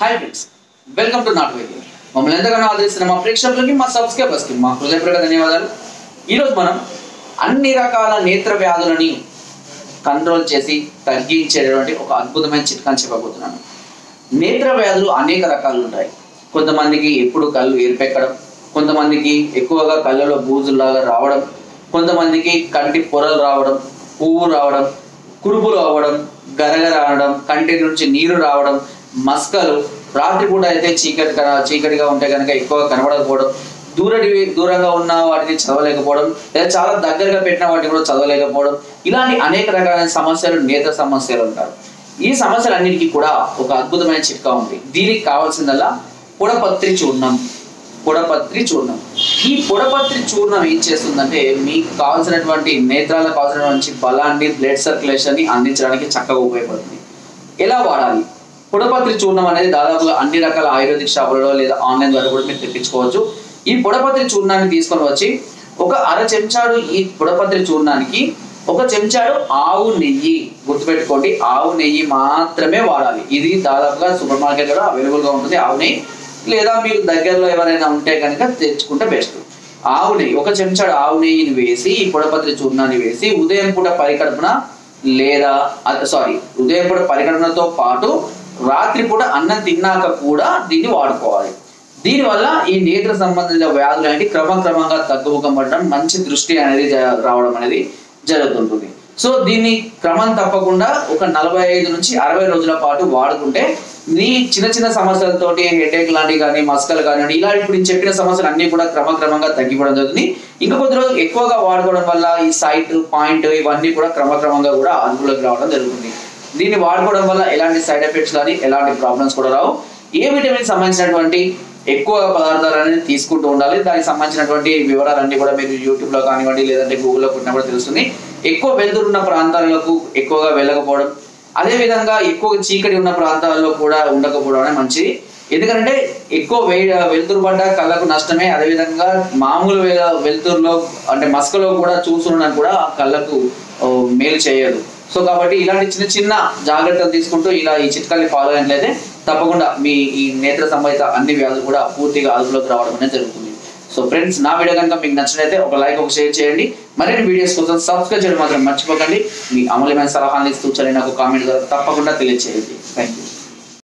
Hi friends, welcome to not video. మమ్మల్ని ఎంతగానో ఆదరిస్తున్న మా ప్రేక్షకులకి, మా సబ్స్క్రైబర్స్కి మా హృదయపూర్వక ధన్యవాదాలు. ఈరోజు మనం అన్ని రకాల నేత్ర వ్యాధులని కంట్రోల్ చేసి తగ్గించేటువంటి ఒక అద్భుతమైన చిట్కాని చెప్పబోతున్నాను. నేత్ర వ్యాధులు అనేక రకాలు ఉంటాయి. కొంతమందికి ఎప్పుడు కళ్ళు ఎరిపెక్కడం, కొంతమందికి ఎక్కువగా కళ్ళలో బూజులాగా రావడం, కొంతమందికి కంటి పొరలు రావడం, పువ్వు రావడం, కురుపులు అవ్వడం, గరగర రావడం, కంటి నుంచి నీరు రావడం, మస్కలు, రాత్రిపూట అయితే చీకటిగా ఉంటే కనుక ఎక్కువగా కనబడకపోవడం, దూరంగా ఉన్న వాటిని చదవలేకపోవడం, లేదా చాలా దగ్గరగా పెట్టిన వాటిని కూడా చదవలేకపోవడం, ఇలాంటి అనేక రకాలైన సమస్యలు నేత్ర సమస్యలు అంటారు. ఈ సమస్యలన్నిటికీ కూడా ఒక అద్భుతమైన చిట్కా ఉంది. దీనికి కావాల్సిందల్లా పొడపత్రి చూర్ణం. ఈ పొడపత్రి చూర్ణం ఏం చేస్తుందంటే మీకు కావాల్సినటువంటి నేత్రాలకు కావాల్సినటువంటి బలాన్ని, బ్లడ్ సర్క్యులేషన్ ని అందించడానికి చక్కగా ఉపయోగపడుతుంది. ఎలా వాడాలి? పొడపత్రి చూర్ణం అనేది దాదాపుగా అన్ని రకాల ఆయుర్వేదిక్ షాపులలో లేదా ఆన్లైన్ ద్వారా కూడా మీరు తెప్పించుకోవచ్చు. ఈ పొడపత్రి చూర్ణాన్ని తీసుకొని వచ్చి ఒక అర చెంచాడు ఈ పొడపత్రి చూర్ణానికి ఒక చెంచాడు ఆవు నెయ్యి, గుర్తుపెట్టుకోండి, ఆవు నెయ్యి మాత్రమే వాడాలి. ఇది దాదాపుగా సూపర్ మార్కెట్ లో అవైలబుల్ గా ఉంటుంది ఆవు నెయ్యి, లేదా మీకు దగ్గరలో ఎవరైనా ఉంటే కనుక తెచ్చుకుంటే బెస్ట్. ఆవు నెయ్యి, ఒక చెంచాడు ఆవు నెయ్యిని వేసి ఈ పొడపత్రి చూర్ణాన్ని వేసి ఉదయం పూట పరికల్పన లేదా ఉదయం పూట పరికల్పనతో పాటు రాత్రిపూట అన్నం తిన్నాక కూడా దీన్ని వాడుకోవాలి. దీనివల్ల ఈ నేత్ర సంబంధిత వ్యాధులు అనేవి క్రమక్రమంగా తగ్గుముఖం పడడం, మంచి దృష్టి అనేది రావడం అనేది జరుగుతుంటుంది. సో దీన్ని క్రమం తప్పకుండా ఒక 45 నుంచి 60 రోజుల పాటు వాడుకుంటే మీ చిన్న సమస్యలతోటి హెడేక్ లాంటివి కానీ, మస్కలు కానివ్వండి, ఇలా ఇప్పుడు నేను చెప్పిన సమస్యలు అన్ని కూడా క్రమక్రమంగా తగ్గిపోవడం జరుగుతుంది. ఇంకా కొద్ది రోజులు ఎక్కువగా వాడుకోవడం వల్ల ఈ సైట్ పాయింట్ ఇవన్నీ కూడా క్రమక్రమంగా కూడా అదుపులోకి రావడం జరుగుతుంది. దీన్ని వాడుకోవడం వల్ల ఎలాంటి సైడ్ ఎఫెక్ట్స్ కానీ ఎలాంటి ప్రాబ్లమ్స్ కూడా రావు. ఏ విటమిన్ సంబంధించినటువంటి ఎక్కువ పదార్థాలు అనేది తీసుకుంటూ ఉండాలి. దానికి సంబంధించినటువంటి వివరాలన్నీ కూడా మీరు యూట్యూబ్ లో కానివ్వండి లేదంటే గూగుల్లో కొట్టినా కూడా తెలుస్తుంది. ఎక్కువ వెలుతురున్న ప్రాంతాలకు ఎక్కువగా వెళ్ళకపోవడం, అదే విధంగా ఎక్కువ చీకటి ఉన్న ప్రాంతాల్లో కూడా ఉండకపోవడం మంచిది. ఎందుకంటే ఎక్కువ వెలుతురు పడ్డ కళ్ళకు నష్టమే. అదేవిధంగా మామూలు వెలుతురులో అంటే మస్కలో కూడా చూస్తుండడం కూడా కళ్ళకు మేలు చేయదు. సో కాబట్టి ఇలాంటి చిన్న జాగ్రత్తలు తీసుకుంటూ ఇలా ఈ చిట్కాల్ని ఫాలో అయినట్లయితే తప్పకుండా మీ ఈ నేత్ర సంబంధిత అన్ని వ్యాధులు కూడా పూర్తిగా అదుపులోకి రావడం అనేది జరుగుతుంది. సో ఫ్రెండ్స్, నా వీడియో కనుక మీకు నచ్చినట్లయితే ఒక లైక్, ఒక షేర్ చేయండి. మరిన్ని వీడియోస్ కోసం సబ్స్క్రైబ్ చేయడం మాత్రం మర్చిపోకండి. మీ అమూల్యమైన సలహాలు ఇస్తూ నాకు కామెంట్ ద్వారా తప్పకుండా తెలియజేయండి. Thank you.